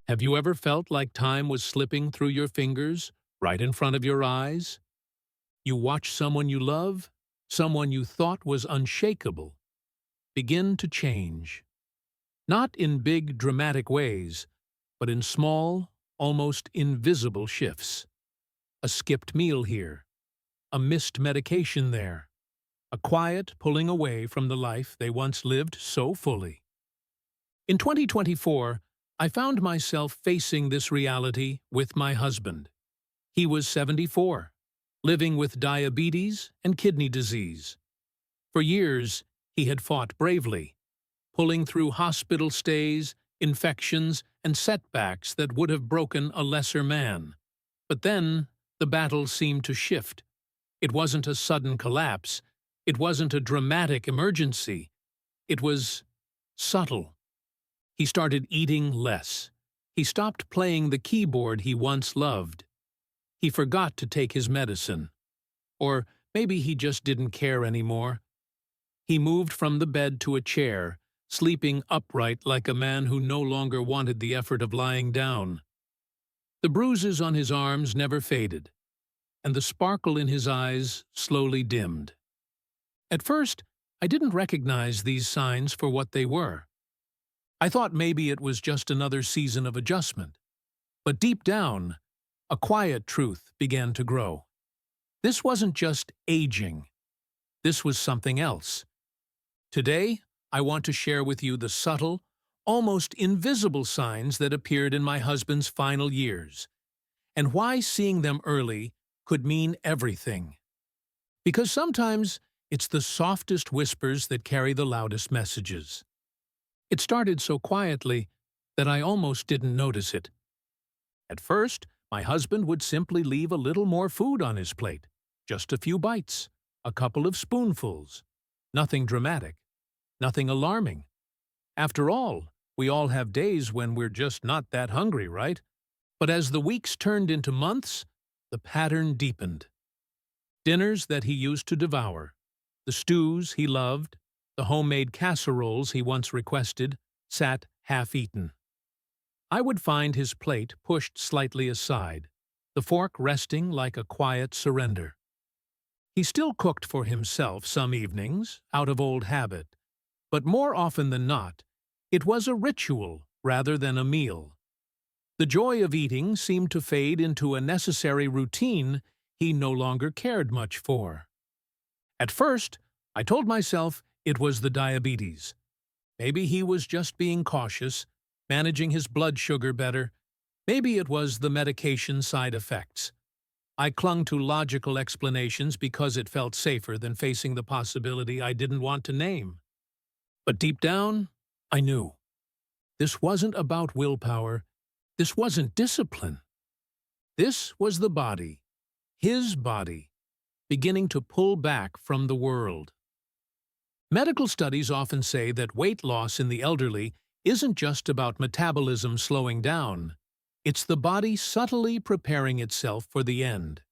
Have you ever felt like time was slipping through your fingers, right in front of your eyes? You watch someone you love, someone you thought was unshakable, begin to change. Not in big, dramatic ways, but in small, almost invisible shifts. A skipped meal here, a missed medication there, a quiet pulling away from the life they once lived so fully. In 2024, I found myself facing this reality with my husband. He was 74, living with diabetes and kidney disease. For years, he had fought bravely, pulling through hospital stays, infections, and setbacks that would have broken a lesser man. But then, the battle seemed to shift. It wasn't a sudden collapse. It wasn't a dramatic emergency. It was subtle. He started eating less. He stopped playing the keyboard he once loved. He forgot to take his medicine. Or maybe he just didn't care anymore. He moved from the bed to a chair, sleeping upright like a man who no longer wanted the effort of lying down. The bruises on his arms never faded, and the sparkle in his eyes slowly dimmed. At first, I didn't recognize these signs for what they were. I thought maybe it was just another season of adjustment. But deep down, a quiet truth began to grow. This wasn't just aging. This was something else. Today, I want to share with you the subtle, almost invisible signs that appeared in my husband's final years, and why seeing them early could mean everything. Because sometimes it's the softest whispers that carry the loudest messages. It started so quietly that I almost didn't notice it. At first, my husband would simply leave a little more food on his plate, just a few bites, a couple of spoonfuls. Nothing dramatic, nothing alarming. After all, we all have days when we're just not that hungry, right? But as the weeks turned into months, the pattern deepened. Dinners that he used to devour, the stews he loved, the homemade casseroles he once requested, sat half-eaten. I would find his plate pushed slightly aside, the fork resting like a quiet surrender. He still cooked for himself some evenings, out of old habit, but more often than not, it was a ritual rather than a meal. The joy of eating seemed to fade into a necessary routine he no longer cared much for. At first, I told myself it was the diabetes. Maybe he was just being cautious, managing his blood sugar better. Maybe it was the medication side effects. I clung to logical explanations because it felt safer than facing the possibility I didn't want to name. But deep down, I knew. This wasn't about willpower. This wasn't discipline. This was the body, his body, beginning to pull back from the world. Medical studies often say that weight loss in the elderly isn't just about metabolism slowing down. It's the body subtly preparing itself for the end.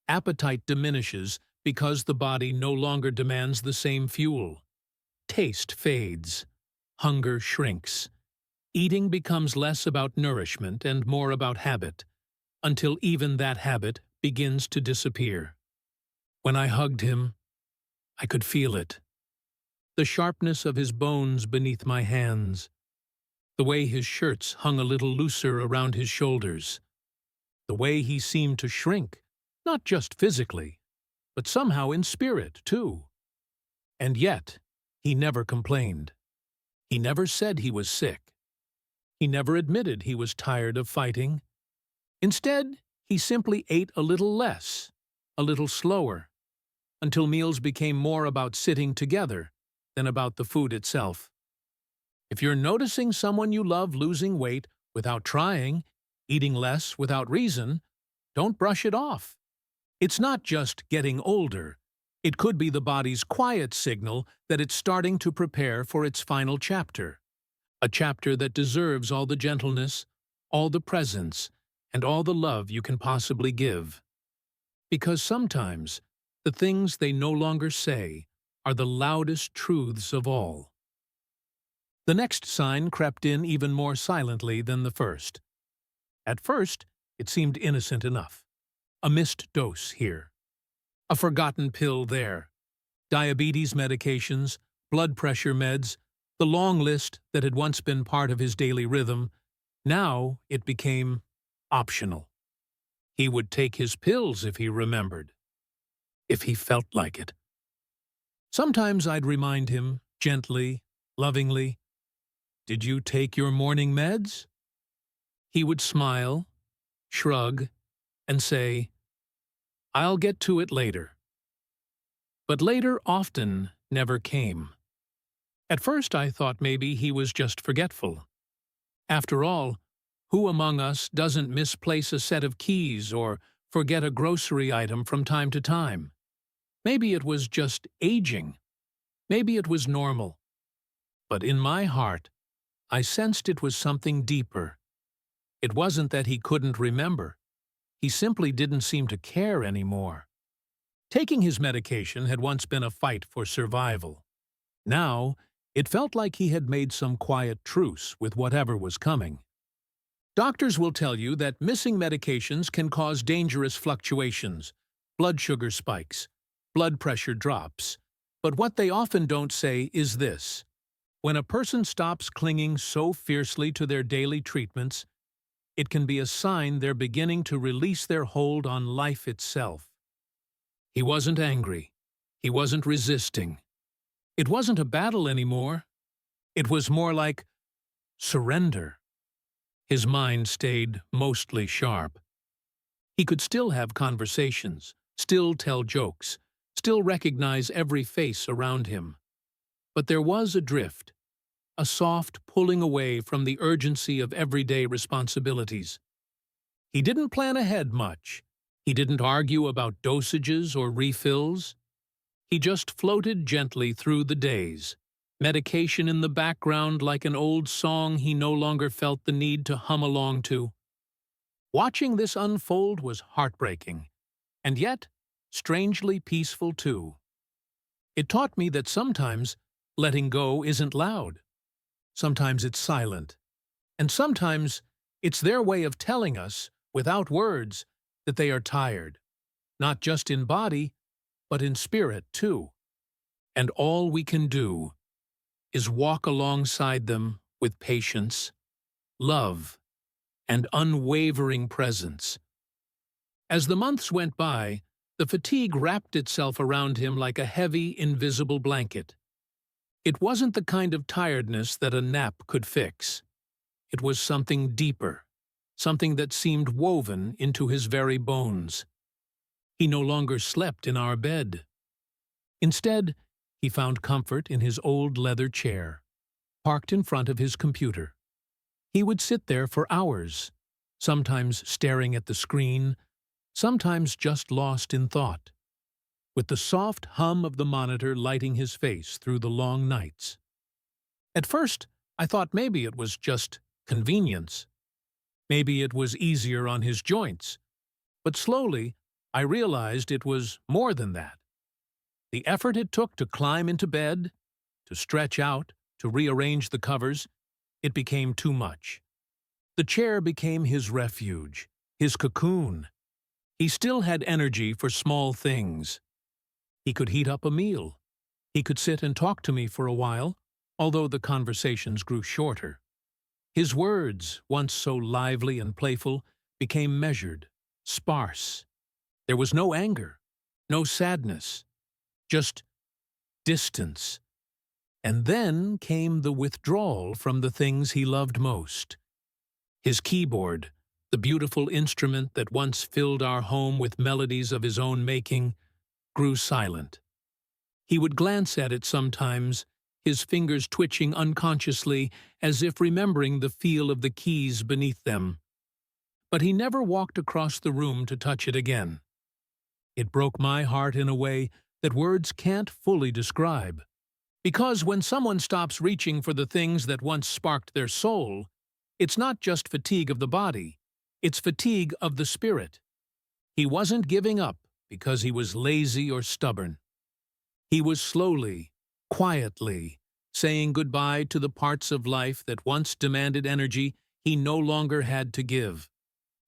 Appetite diminishes because the body no longer demands the same fuel. Taste fades. Hunger shrinks. Eating becomes less about nourishment and more about habit, until even that habit begins to disappear. When I hugged him, I could feel it. The sharpness of his bones beneath my hands, the way his shirts hung a little looser around his shoulders, the way he seemed to shrink, not just physically, but somehow in spirit, too. And yet, he never complained. He never said he was sick. He never admitted he was tired of fighting. Instead, he simply ate a little less, a little slower, until meals became more about sitting together than about the food itself. If you're noticing someone you love losing weight without trying, eating less without reason, don't brush it off. It's not just getting older. It could be the body's quiet signal that it's starting to prepare for its final chapter. A chapter that deserves all the gentleness, all the presence, and all the love you can possibly give. Because sometimes, the things they no longer say are the loudest truths of all. The next sign crept in even more silently than the first. At first, it seemed innocent enough. A missed dose here, a forgotten pill there, diabetes medications, blood pressure meds, the long list that had once been part of his daily rhythm. Now it became optional. He would take his pills if he remembered, if he felt like it. Sometimes I'd remind him, gently, lovingly, "Did you take your morning meds?" He would smile, shrug, and say, "I'll get to it later." But later often never came. At first I thought maybe he was just forgetful. After all, who among us doesn't misplace a set of keys or forget a grocery item from time to time? Maybe it was just aging. Maybe it was normal. But in my heart, I sensed it was something deeper. It wasn't that he couldn't remember. He simply didn't seem to care anymore. Taking his medication had once been a fight for survival. Now, it felt like he had made some quiet truce with whatever was coming. Doctors will tell you that missing medications can cause dangerous fluctuations, blood sugar spikes, blood pressure drops. But what they often don't say is this: when a person stops clinging so fiercely to their daily treatments, it can be a sign they're beginning to release their hold on life itself. He wasn't angry. He wasn't resisting. It wasn't a battle anymore. It was more like surrender. His mind stayed mostly sharp. He could still have conversations, still tell jokes, still recognize every face around him. But there was a drift, a soft pulling away from the urgency of everyday responsibilities. He didn't plan ahead much. He didn't argue about dosages or refills. He just floated gently through the days, medication in the background like an old song he no longer felt the need to hum along to. Watching this unfold was heartbreaking, and yet strangely peaceful too. It taught me that sometimes letting go isn't loud. Sometimes it's silent. And sometimes it's their way of telling us, without words, that they are tired, not just in body, but in spirit too. And all we can do is walk alongside them with patience, love, and unwavering presence. As the months went by, the fatigue wrapped itself around him like a heavy, invisible blanket. It wasn't the kind of tiredness that a nap could fix. It was something deeper, something that seemed woven into his very bones. He no longer slept in our bed. Instead, he found comfort in his old leather chair, parked in front of his computer. He would sit there for hours, sometimes staring at the screen, sometimes just lost in thought, with the soft hum of the monitor lighting his face through the long nights. At first, I thought maybe it was just convenience. Maybe it was easier on his joints. But slowly, I realized it was more than that. The effort it took to climb into bed, to stretch out, to rearrange the covers, it became too much. The chair became his refuge, his cocoon. He still had energy for small things. He could heat up a meal. He could sit and talk to me for a while, although the conversations grew shorter. His words, once so lively and playful, became measured, sparse. There was no anger, no sadness, just distance. And then came the withdrawal from the things he loved most. His keyboard, the beautiful instrument that once filled our home with melodies of his own making, grew silent. He would glance at it sometimes, his fingers twitching unconsciously as if remembering the feel of the keys beneath them. But he never walked across the room to touch it again. It broke my heart in a way that words can't fully describe. Because when someone stops reaching for the things that once sparked their soul, it's not just fatigue of the body, it's fatigue of the spirit. He wasn't giving up because he was lazy or stubborn. He was slowly, quietly, saying goodbye to the parts of life that once demanded energy he no longer had to give.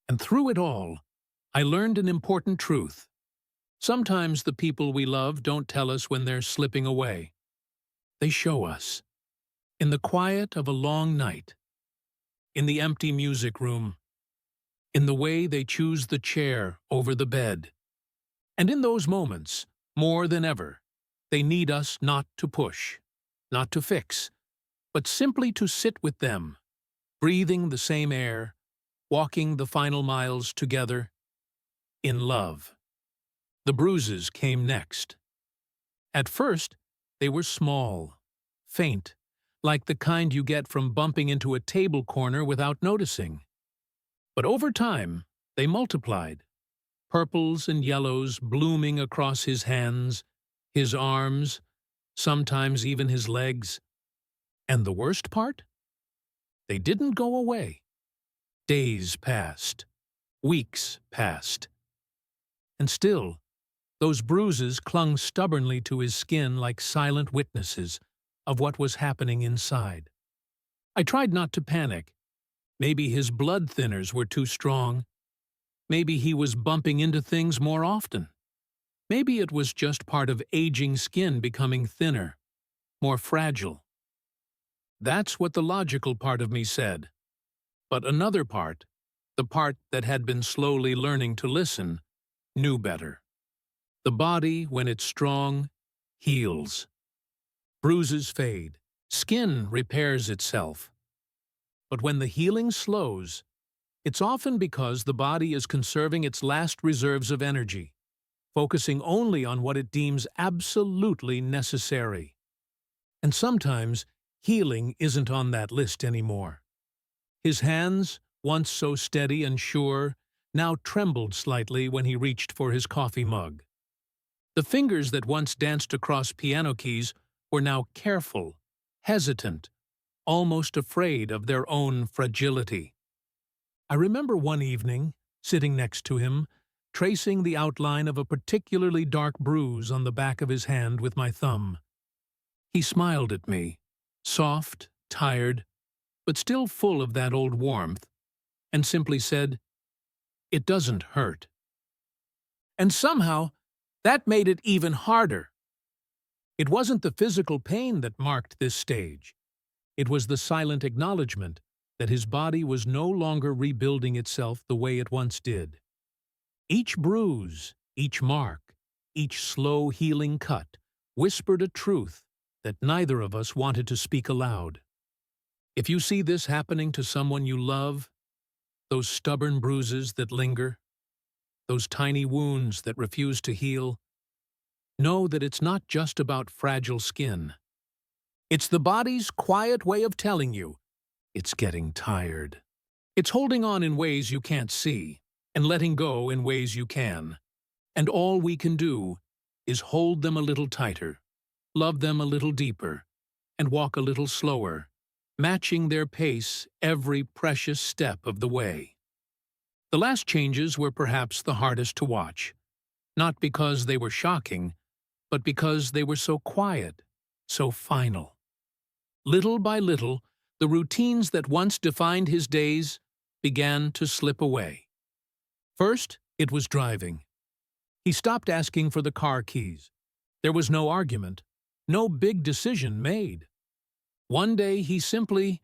And through it all, I learned an important truth. Sometimes the people we love don't tell us when they're slipping away. They show us. In the quiet of a long night, in the empty music room, in the way they choose the chair over the bed. And in those moments, more than ever, they need us not to push, not to fix, but simply to sit with them, breathing the same air, walking the final miles together, in love. The bruises came next. At first, they were small, faint, like the kind you get from bumping into a table corner without noticing. But over time, they multiplied, purples and yellows blooming across his hands, his arms, sometimes even his legs. And the worst part? They didn't go away. Days passed, weeks passed. And still, those bruises clung stubbornly to his skin like silent witnesses of what was happening inside. I tried not to panic. Maybe his blood thinners were too strong. Maybe he was bumping into things more often. Maybe it was just part of aging skin becoming thinner, more fragile. That's what the logical part of me said. But another part, the part that had been slowly learning to listen, knew better. The body, when it's strong, heals. Bruises fade. Skin repairs itself. But when the healing slows, it's often because the body is conserving its last reserves of energy, focusing only on what it deems absolutely necessary. And sometimes, healing isn't on that list anymore. His hands, once so steady and sure, now trembled slightly when he reached for his coffee mug. The fingers that once danced across piano keys were now careful, hesitant, almost afraid of their own fragility. I remember one evening, sitting next to him, tracing the outline of a particularly dark bruise on the back of his hand with my thumb. He smiled at me, soft, tired, but still full of that old warmth, and simply said, "It doesn't hurt." And somehow, that made it even harder. It wasn't the physical pain that marked this stage. It was the silent acknowledgement that his body was no longer rebuilding itself the way it once did. Each bruise, each mark, each slow healing cut whispered a truth that neither of us wanted to speak aloud. If you see this happening to someone you love, those stubborn bruises that linger, those tiny wounds that refuse to heal, know that it's not just about fragile skin. It's the body's quiet way of telling you it's getting tired. It's holding on in ways you can't see and letting go in ways you can. And all we can do is hold them a little tighter, love them a little deeper, and walk a little slower, matching their pace every precious step of the way. The last changes were perhaps the hardest to watch, not because they were shocking, but because they were so quiet, so final. Little by little, the routines that once defined his days began to slip away. First, it was driving. He stopped asking for the car keys. There was no argument, no big decision made. One day he simply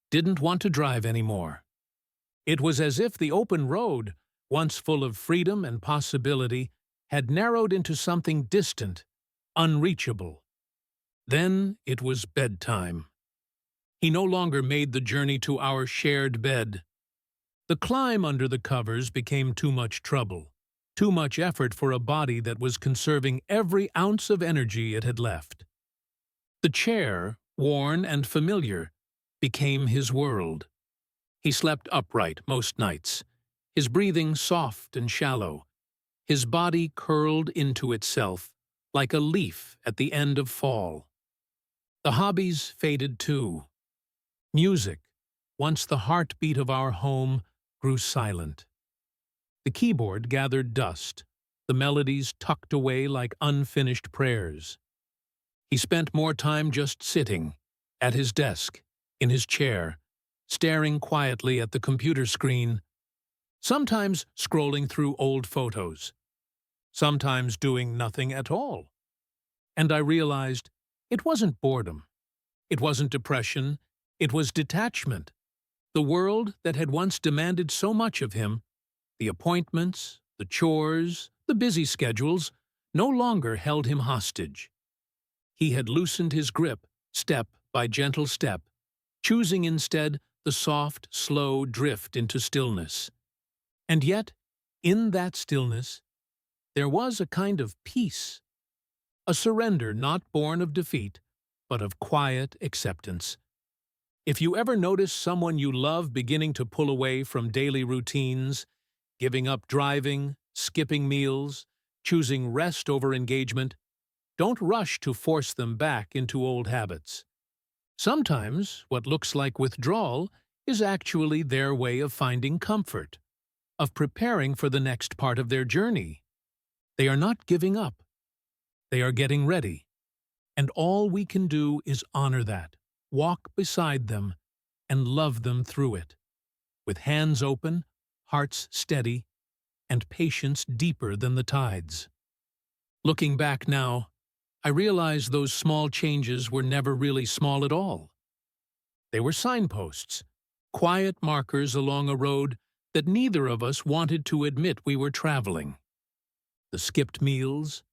didn't want to drive anymore. It was as if the open road, once full of freedom and possibility, had narrowed into something distant, unreachable. Then it was bedtime. He no longer made the journey to our shared bed. The climb under the covers became too much trouble, too much effort for a body that was conserving every ounce of energy it had left. The chair, worn and familiar, became his world. He slept upright most nights, his breathing soft and shallow, his body curled into itself like a leaf at the end of fall. The hobbies faded too. Music, once the heartbeat of our home, grew silent. The keyboard gathered dust, the melodies tucked away like unfinished prayers. He spent more time just sitting, at his desk, in his chair, staring quietly at the computer screen, sometimes scrolling through old photos, sometimes doing nothing at all. And I realized it wasn't boredom, it wasn't depression, it was detachment. The world that had once demanded so much of him, the appointments, the chores, the busy schedules, no longer held him hostage. He had loosened his grip, step by gentle step, choosing instead the soft, slow drift into stillness. And yet, in that stillness, there was a kind of peace, a surrender not born of defeat, but of quiet acceptance. If you ever notice someone you love beginning to pull away from daily routines, giving up driving, skipping meals, choosing rest over engagement, don't rush to force them back into old habits. Sometimes what looks like withdrawal is actually their way of finding comfort, of preparing for the next part of their journey. They are not giving up. They are getting ready. And all we can do is honor that, walk beside them, and love them through it, with hands open, hearts steady, and patience deeper than the tides. Looking back now, I realize those small changes were never really small at all. They were signposts, quiet markers along a road that neither of us wanted to admit we were traveling. The skipped meals,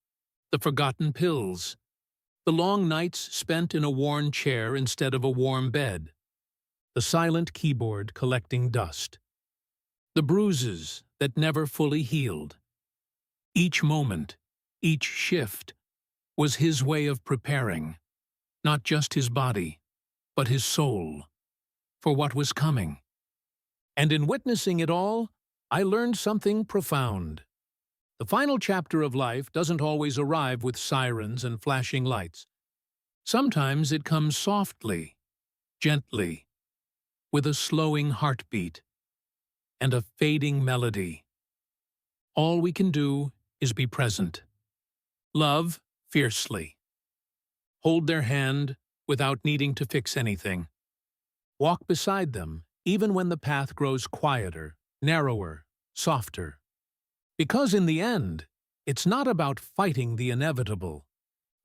the forgotten pills, the long nights spent in a worn chair instead of a warm bed, the silent keyboard collecting dust, the bruises that never fully healed. Each moment, each shift, was his way of preparing, not just his body, but his soul, for what was coming. And in witnessing it all, I learned something profound. The final chapter of life doesn't always arrive with sirens and flashing lights. Sometimes it comes softly, gently, with a slowing heartbeat and a fading melody. All we can do is be present. Love fiercely. Hold their hand without needing to fix anything. Walk beside them, even when the path grows quieter, narrower, softer. Because in the end, it's not about fighting the inevitable.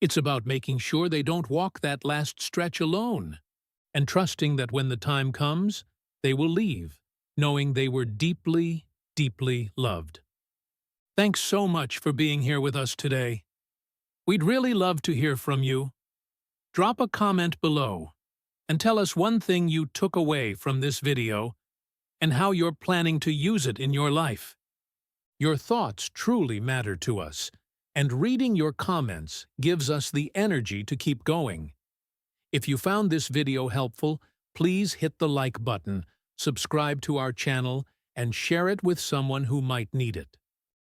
It's about making sure they don't walk that last stretch alone, and trusting that when the time comes, they will leave, knowing they were deeply, deeply loved. Thanks so much for being here with us today. We'd really love to hear from you. Drop a comment below and tell us one thing you took away from this video and how you're planning to use it in your life. Your thoughts truly matter to us, and reading your comments gives us the energy to keep going. If you found this video helpful, please hit the like button, subscribe to our channel, and share it with someone who might need it.